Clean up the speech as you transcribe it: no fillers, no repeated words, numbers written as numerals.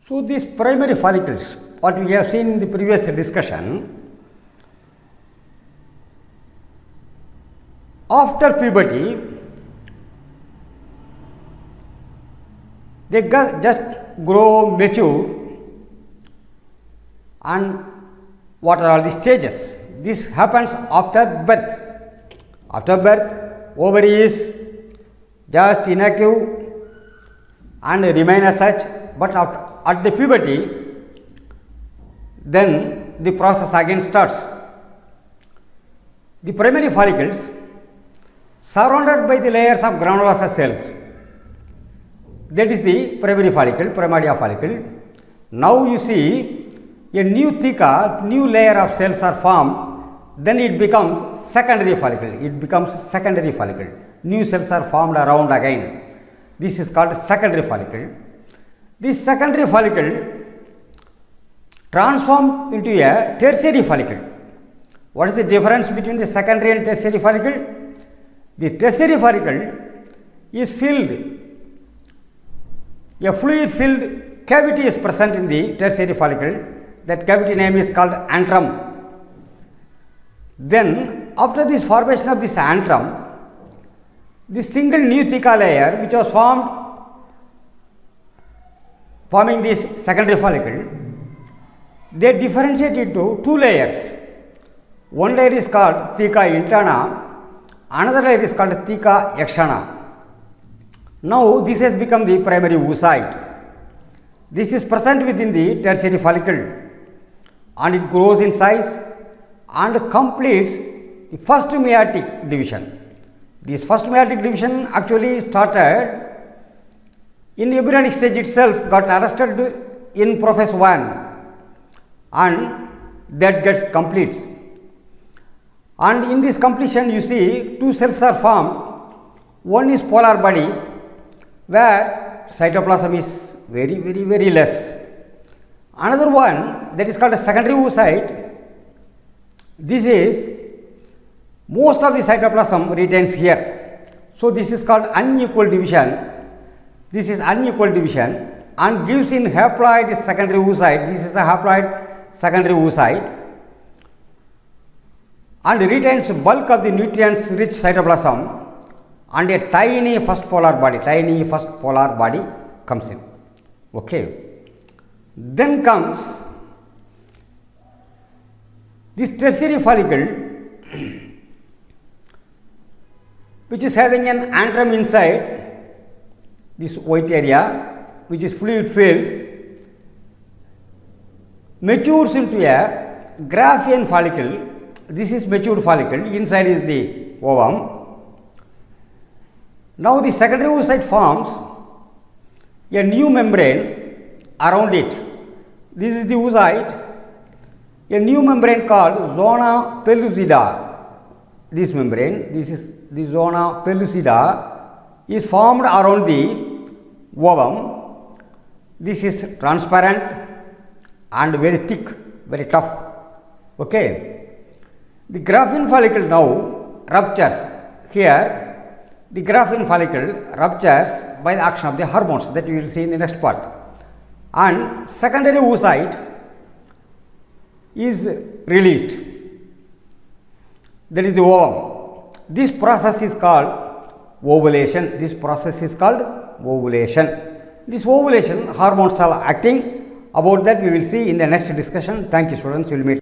So, these primary follicles, what we have seen in the previous discussion, after puberty, they just grow mature, and what are all the stages? This happens after birth. After birth, ovary is just inactive and remain as such, but at the puberty, then the process again starts. The primary follicles surrounded by the layers of granulosous cells, that is the primary follicle, primordia follicle. Now you see a new theca, new layer of cells are formed, then it becomes secondary follicle. It becomes secondary follicle. New cells are formed around again. This is called secondary follicle. This secondary follicle transforms into a tertiary follicle. What is the difference between the secondary and tertiary follicle? The tertiary follicle is filled, a fluid filled cavity is present in the tertiary follicle. That cavity name is called antrum. Then after this formation of this antrum, this single new theca layer which was forming this secondary follicle, they differentiate into two layers. One layer is called theca interna, another layer is called theca externa. Now this has become the primary oocyte. This is present within the tertiary follicle, and it grows in size and completes the first meiotic division. This first meiotic division actually started in embryonic stage itself, got arrested in prophase 1, and that gets completes. And in this completion, you see two cells are formed. One is polar body, where cytoplasm is very less. Another one, that is called a secondary oocyte. This is most of the cytoplasm retains here. So this is called unequal division. This is unequal division and gives in haploid secondary oocyte. This is a haploid secondary oocyte and retains bulk of the nutrients rich cytoplasm and a tiny first polar body comes in. Okay. Then comes this tertiary follicle, which is having an antrum inside, this white area, which is fluid filled, matures into a Graafian follicle. This is matured follicle, inside is the ovum. Now the secondary oocyte forms a new membrane around it. This is the oocyte, a new membrane called zona pellucida. This membrane, this is the zona pellucida, is formed around the ovum. This is transparent and very thick, very tough. Okay. The Graafian follicle now ruptures. Here, the Graafian follicle ruptures by the action of the hormones that we will see in the next part. And secondary oocyte is released, that is the ovum. This process is called ovulation. This ovulation, hormones are acting. About that we will see in the next discussion. Thank you, students. We will meet.